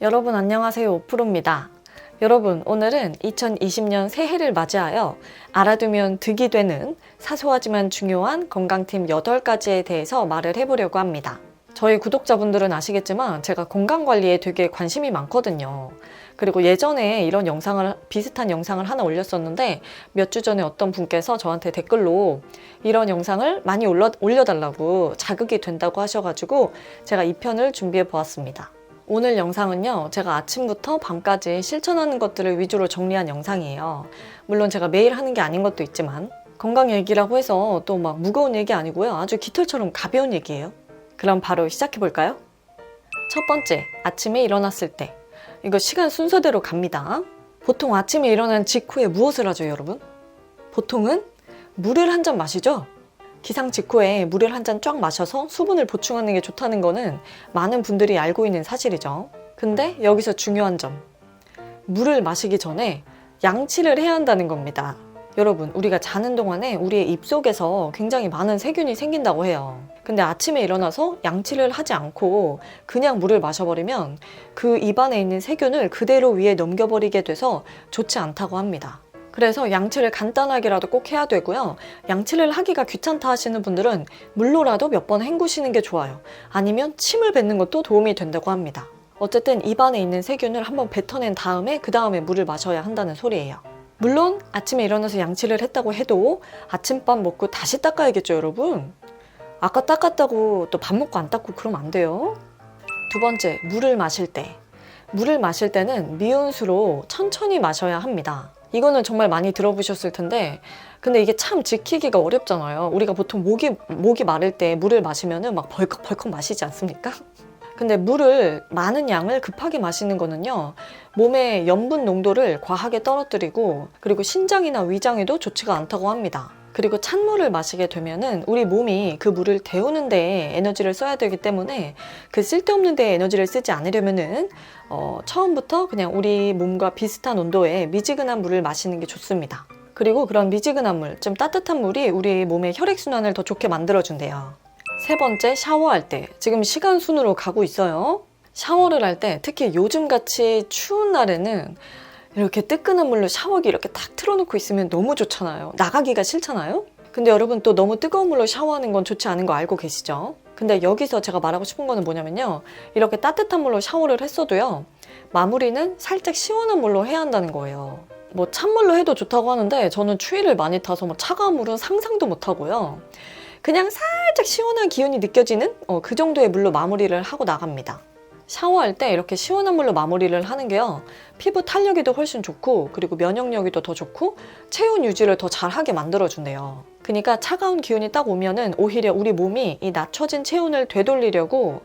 여러분 안녕하세요. 오프로입니다. 여러분 오늘은 2020년 새해를 맞이하여 알아두면 득이 되는 사소하지만 중요한 건강팁 8가지에 대해서 말을 해보려고 합니다. 저희 구독자분들은 아시겠지만 제가 건강관리에 되게 관심이 많거든요. 그리고 예전에 이런 비슷한 영상을 하나 올렸었는데 몇 주 전에 어떤 분께서 저한테 댓글로 이런 영상을 많이 올려달라고 자극이 된다고 하셔가지고 제가 이 편을 준비해 보았습니다. 오늘 영상은요, 제가 아침부터 밤까지 실천하는 것들을 위주로 정리한 영상이에요. 물론 제가 매일 하는 게 아닌 것도 있지만 건강 얘기라고 해서 또 막 무거운 얘기 아니고요. 아주 깃털처럼 가벼운 얘기예요. 그럼 바로 시작해 볼까요? 첫 번째, 아침에 일어났을 때. 이거 시간 순서대로 갑니다. 보통 아침에 일어난 직후에 무엇을 하죠, 여러분? 보통은 물을 한 잔 마시죠? 기상 직후에 물을 한 잔 쫙 마셔서 수분을 보충하는 게 좋다는 거는 많은 분들이 알고 있는 사실이죠. 근데 여기서 중요한 점, 물을 마시기 전에 양치를 해야 한다는 겁니다. 여러분, 우리가 자는 동안에 우리의 입속에서 굉장히 많은 세균이 생긴다고 해요. 근데 아침에 일어나서 양치를 하지 않고 그냥 물을 마셔버리면 그 입안에 있는 세균을 그대로 위에 넘겨버리게 돼서 좋지 않다고 합니다. 그래서 양치를 간단하게라도 꼭 해야 되고요. 양치를 하기가 귀찮다 하시는 분들은 물로라도 몇 번 헹구시는 게 좋아요. 아니면 침을 뱉는 것도 도움이 된다고 합니다. 어쨌든 입안에 있는 세균을 한번 뱉어낸 다음에 그 다음에 물을 마셔야 한다는 소리예요. 물론 아침에 일어나서 양치를 했다고 해도 아침밥 먹고 다시 닦아야겠죠, 여러분? 아까 닦았다고 또 밥 먹고 안 닦고 그러면 안 돼요. 두 번째, 물을 마실 때. 물을 마실 때는 미온수로 천천히 마셔야 합니다. 이거는 정말 많이 들어보셨을 텐데 근데 이게 참 지키기가 어렵잖아요. 우리가 보통 목이 마를 때 물을 마시면은 막 벌컥벌컥 마시지 않습니까? 근데 물을 많은 양을 급하게 마시는 거는요, 몸의盐분 농도를 과하게 떨어뜨리고 그리고 신장이나 위장에도 좋지가 않다고 합니다. 그리고 찬물을 마시게 되면은 우리 몸이 그 물을 데우는 데에 에너지를 써야 되기 때문에 그 쓸데없는 데에 에너지를 쓰지 않으려면은 처음부터 그냥 우리 몸과 비슷한 온도의 미지근한 물을 마시는 게 좋습니다. 그리고 그런 미지근한 물, 좀 따뜻한 물이 우리 몸의 혈액순환을 더 좋게 만들어준대요. 세 번째, 샤워할 때. 지금 시간 순으로 가고 있어요. 샤워를 할 때 특히 요즘같이 추운 날에는 이렇게 뜨끈한 물로 샤워기 이렇게 탁 틀어놓고 있으면 너무 좋잖아요. 나가기가 싫잖아요. 근데 여러분 또 너무 뜨거운 물로 샤워하는 건 좋지 않은 거 알고 계시죠? 근데 여기서 제가 말하고 싶은 거는 뭐냐면요, 이렇게 따뜻한 물로 샤워를 했어도요, 마무리는 살짝 시원한 물로 해야 한다는 거예요. 뭐 찬물로 해도 좋다고 하는데 저는 추위를 많이 타서 뭐 차가운 물은 상상도 못 하고요, 그냥 살짝 시원한 기운이 느껴지는 그 정도의 물로 마무리를 하고 나갑니다. 샤워할 때 이렇게 시원한 물로 마무리를 하는 게요, 피부 탄력에도 훨씬 좋고 그리고 면역력에도 더 좋고 체온 유지를 더 잘하게 만들어준대요. 그러니까 차가운 기운이 딱 오면은 오히려 우리 몸이 이 낮춰진 체온을 되돌리려고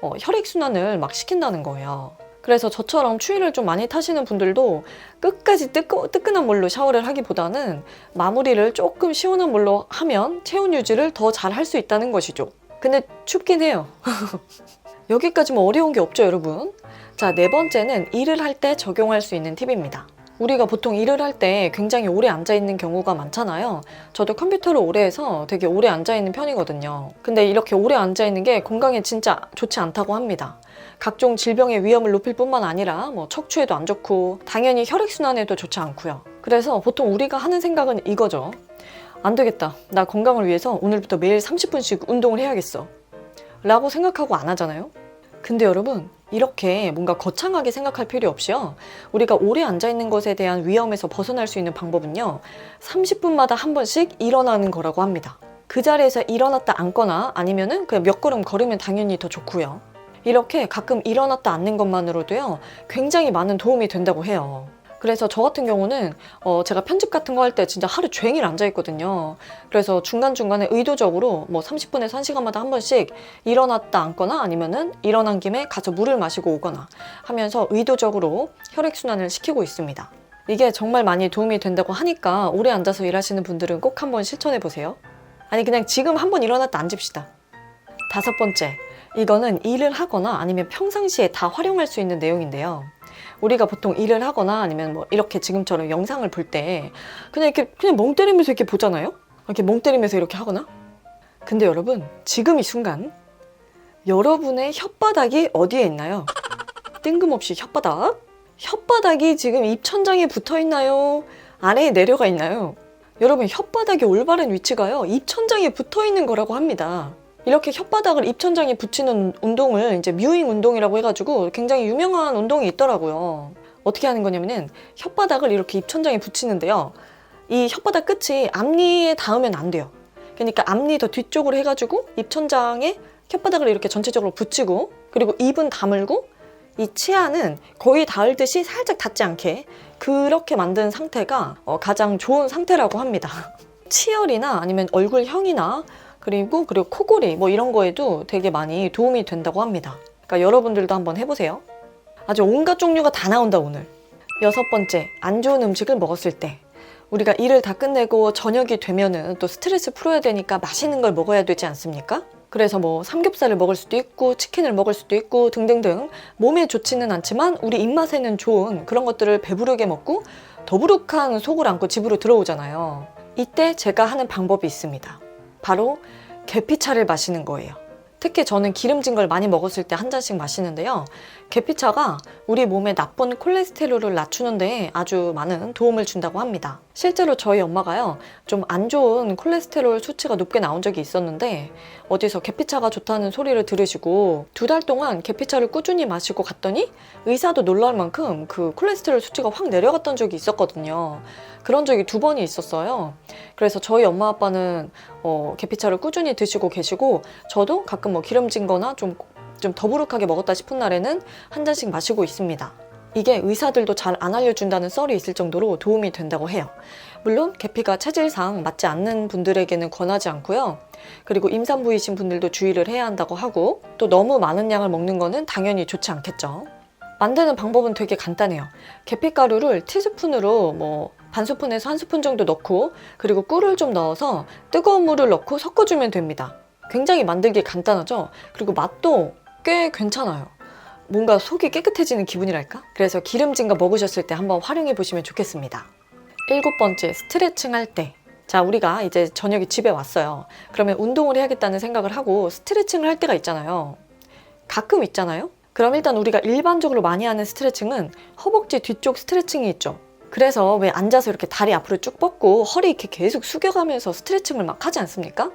혈액순환을 막 시킨다는 거예요. 그래서 저처럼 추위를 좀 많이 타시는 분들도 끝까지 뜨끈한 물로 샤워를 하기보다는 마무리를 조금 시원한 물로 하면 체온 유지를 더 잘 할 수 있다는 것이죠. 근데 춥긴 해요. 여기까지 뭐 어려운 게 없죠, 여러분? 자, 네 번째는 일을 할 때 적용할 수 있는 팁입니다. 우리가 보통 일을 할 때 굉장히 오래 앉아있는 경우가 많잖아요. 저도 컴퓨터를 오래 해서 되게 오래 앉아있는 편이거든요. 근데 이렇게 오래 앉아있는 게 건강에 진짜 좋지 않다고 합니다. 각종 질병의 위험을 높일 뿐만 아니라 뭐 척추에도 안 좋고 당연히 혈액순환에도 좋지 않고요. 그래서 보통 우리가 하는 생각은 이거죠. 안 되겠다. 나 건강을 위해서 오늘부터 매일 30분씩 운동을 해야겠어. 라고 생각하고 안 하잖아요. 근데 여러분, 이렇게 뭔가 거창하게 생각할 필요 없이요, 우리가 오래 앉아있는 것에 대한 위험에서 벗어날 수 있는 방법은요, 30분마다 한 번씩 일어나는 거라고 합니다. 그 자리에서 일어났다 앉거나 아니면은 그냥 몇 걸음 걸으면 당연히 더 좋고요. 이렇게 가끔 일어났다 앉는 것만으로도요, 굉장히 많은 도움이 된다고 해요. 그래서 저 같은 경우는 제가 편집 같은 거 할 때 진짜 하루 종일 앉아있거든요. 그래서 중간중간에 의도적으로 뭐 30분에서 1시간마다 한 번씩 일어났다 앉거나 아니면은 일어난 김에 가서 물을 마시고 오거나 하면서 의도적으로 혈액순환을 시키고 있습니다. 이게 정말 많이 도움이 된다고 하니까 오래 앉아서 일하시는 분들은 꼭 한번 실천해보세요. 아니 그냥 지금 한번 일어났다 앉읍시다. 다섯 번째, 이거는 일을 하거나 아니면 평상시에 다 활용할 수 있는 내용인데요. 우리가 보통 일을 하거나 아니면 뭐 이렇게 지금처럼 영상을 볼 때 그냥 멍 때리면서 이렇게 보잖아요. 이렇게 멍 때리면서 이렇게 하거나. 근데 여러분, 지금 이 순간 여러분의 혓바닥이 어디에 있나요? 뜬금없이 혓바닥이 지금 입천장에 붙어 있나요? 아래에 내려가 있나요? 여러분, 혓바닥의 올바른 위치가요, 입천장에 붙어 있는 거라고 합니다. 이렇게 혓바닥을 입천장에 붙이는 운동을 이제 뮤잉 운동이라고 해가지고 굉장히 유명한 운동이 있더라고요. 어떻게 하는 거냐면은 혓바닥을 이렇게 입천장에 붙이는데요, 이 혓바닥 끝이 앞니에 닿으면 안 돼요. 그러니까 앞니 더 뒤쪽으로 해가지고 입천장에 혓바닥을 이렇게 전체적으로 붙이고, 그리고 입은 다물고, 이 치아는 거의 닿을 듯이 살짝 닿지 않게 그렇게 만든 상태가 가장 좋은 상태라고 합니다. 치열이나 아니면 얼굴형이나 그리고 코골이 뭐 이런 거에도 되게 많이 도움이 된다고 합니다. 그러니까 여러분들도 한번 해보세요. 아주 온갖 종류가 다 나온다 오늘. 6번째, 안 좋은 음식을 먹었을 때. 우리가 일을 다 끝내고 저녁이 되면은 또 스트레스 풀어야 되니까 맛있는 걸 먹어야 되지 않습니까? 그래서 뭐 삼겹살을 먹을 수도 있고 치킨을 먹을 수도 있고 등등등 몸에 좋지는 않지만 우리 입맛에는 좋은 그런 것들을 배부르게 먹고 더부룩한 속을 안고 집으로 들어오잖아요. 이때 제가 하는 방법이 있습니다. 바로 계피차를 마시는 거예요. 특히 저는 기름진 걸 많이 먹었을 때 한 잔씩 마시는데요. 계피차가 우리 몸에 나쁜 콜레스테롤을 낮추는 데 아주 많은 도움을 준다고 합니다. 실제로 저희 엄마가요, 좀 안 좋은 콜레스테롤 수치가 높게 나온 적이 있었는데 어디서 계피차가 좋다는 소리를 들으시고 2달 동안 계피차를 꾸준히 마시고 갔더니 의사도 놀랄 만큼 그 콜레스테롤 수치가 확 내려갔던 적이 있었거든요. 그런 적이 2번이 있었어요. 그래서 저희 엄마 아빠는 계피차를 꾸준히 드시고 계시고, 저도 가끔 뭐 기름진 거나 좀 더부룩하게 먹었다 싶은 날에는 한 잔씩 마시고 있습니다. 이게 의사들도 잘 안 알려준다는 썰이 있을 정도로 도움이 된다고 해요. 물론 계피가 체질상 맞지 않는 분들에게는 권하지 않고요. 그리고 임산부이신 분들도 주의를 해야 한다고 하고, 또 너무 많은 양을 먹는 거는 당연히 좋지 않겠죠. 만드는 방법은 되게 간단해요. 계피가루를 티스푼으로 뭐 반스푼에서 1스푼 정도 넣고, 그리고 꿀을 좀 넣어서 뜨거운 물을 넣고 섞어주면 됩니다. 굉장히 만들기 간단하죠? 그리고 맛도 꽤 괜찮아요. 뭔가 속이 깨끗해지는 기분이랄까? 그래서 기름진 거 먹으셨을 때 한번 활용해 보시면 좋겠습니다. 7번째, 스트레칭 할 때. 자, 우리가 이제 저녁에 집에 왔어요. 그러면 운동을 해야겠다는 생각을 하고 스트레칭을 할 때가 있잖아요. 가끔 있잖아요? 그럼 일단 우리가 일반적으로 많이 하는 스트레칭은 허벅지 뒤쪽 스트레칭이 있죠. 그래서 왜 앉아서 이렇게 다리 앞으로 쭉 뻗고 허리 이렇게 계속 숙여가면서 스트레칭을 막 하지 않습니까?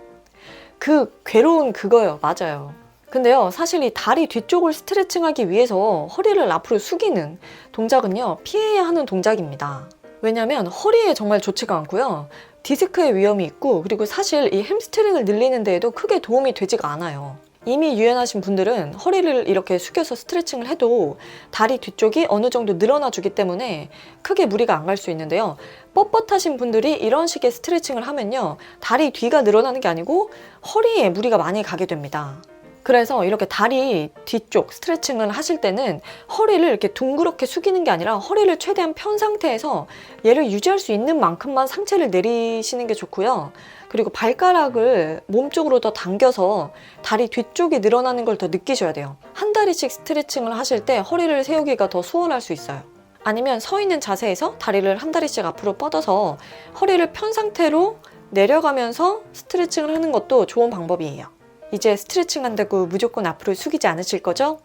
그 괴로운 그거예요. 맞아요. 근데요, 사실 이 다리 뒤쪽을 스트레칭하기 위해서 허리를 앞으로 숙이는 동작은요, 피해야 하는 동작입니다. 왜냐면 허리에 정말 좋지가 않고요, 디스크의 위험이 있고, 그리고 사실 이 햄스트링을 늘리는 데에도 크게 도움이 되지가 않아요. 이미 유연하신 분들은 허리를 이렇게 숙여서 스트레칭을 해도 다리 뒤쪽이 어느 정도 늘어나주기 때문에 크게 무리가 안 갈 수 있는데요. 뻣뻣하신 분들이 이런 식의 스트레칭을 하면요, 다리 뒤가 늘어나는 게 아니고 허리에 무리가 많이 가게 됩니다. 그래서 이렇게 다리 뒤쪽 스트레칭을 하실 때는 허리를 이렇게 둥그렇게 숙이는 게 아니라 허리를 최대한 편 상태에서 얘를 유지할 수 있는 만큼만 상체를 내리시는 게 좋고요. 그리고 발가락을 몸쪽으로 더 당겨서 다리 뒤쪽이 늘어나는 걸 더 느끼셔야 돼요. 한 다리씩 스트레칭을 하실 때 허리를 세우기가 더 수월할 수 있어요. 아니면 서 있는 자세에서 다리를 한 다리씩 앞으로 뻗어서 허리를 편 상태로 내려가면서 스트레칭을 하는 것도 좋은 방법이에요. 이제 스트레칭 한다고 무조건 앞으로 숙이지 않으실 거죠?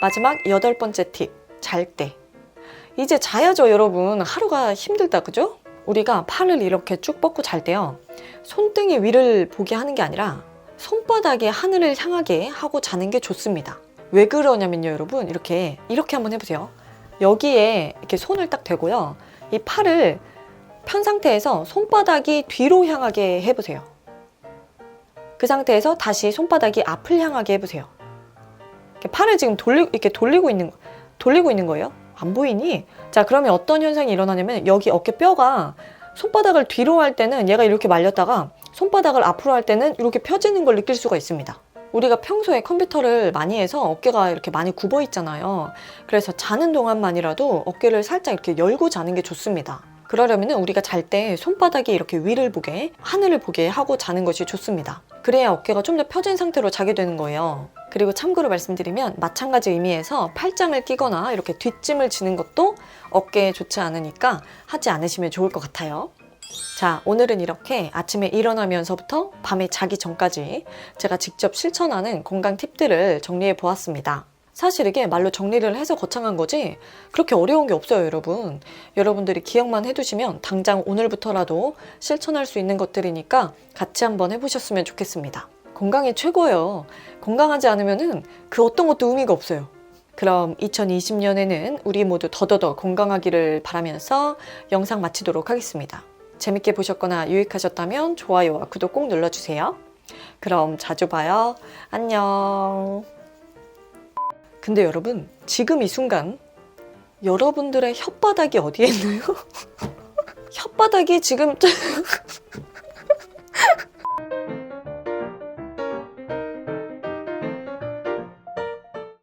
마지막 8번째 팁, 잘 때. 이제 자야죠, 여러분. 하루가 힘들다, 그죠? 우리가 팔을 이렇게 쭉 뻗고 잘 때요, 손등이 위를 보게 하는 게 아니라 손바닥이 하늘을 향하게 하고 자는 게 좋습니다. 왜 그러냐면요, 여러분, 이렇게 한번 해보세요. 여기에 이렇게 손을 딱 대고요, 이 팔을 편 상태에서 손바닥이 뒤로 향하게 해보세요. 그 상태에서 다시 손바닥이 앞을 향하게 해보세요. 팔을 지금 돌리고 있는 거예요. 안 보이니? 자, 그러면 어떤 현상이 일어나냐면, 여기 어깨 뼈가 손바닥을 뒤로 할 때는 얘가 이렇게 말렸다가 손바닥을 앞으로 할 때는 이렇게 펴지는 걸 느낄 수가 있습니다. 우리가 평소에 컴퓨터를 많이 해서 어깨가 이렇게 많이 굽어 있잖아요. 그래서 자는 동안만이라도 어깨를 살짝 이렇게 열고 자는 게 좋습니다. 그러려면 우리가 잘 때 손바닥이 이렇게 위를 보게, 하늘을 보게 하고 자는 것이 좋습니다. 그래야 어깨가 좀 더 펴진 상태로 자게 되는 거예요. 그리고 참고로 말씀드리면, 마찬가지 의미에서 팔짱을 끼거나 이렇게 뒷짐을 지는 것도 어깨에 좋지 않으니까 하지 않으시면 좋을 것 같아요. 자, 오늘은 이렇게 아침에 일어나면서부터 밤에 자기 전까지 제가 직접 실천하는 건강 팁들을 정리해 보았습니다. 사실 이게 말로 정리를 해서 거창한 거지 그렇게 어려운 게 없어요, 여러분. 여러분들이 기억만 해두시면 당장 오늘부터라도 실천할 수 있는 것들이니까 같이 한번 해보셨으면 좋겠습니다. 건강이 최고예요. 건강하지 않으면은 그 어떤 것도 의미가 없어요. 그럼 2020년에는 우리 모두 더더더 건강하기를 바라면서 영상 마치도록 하겠습니다. 재밌게 보셨거나 유익하셨다면 좋아요와 구독 꼭 눌러주세요. 그럼 자주 봐요. 안녕. 근데 여러분, 지금 이 순간 여러분들의 혓바닥이 어디에 있나요? 혓바닥이 지금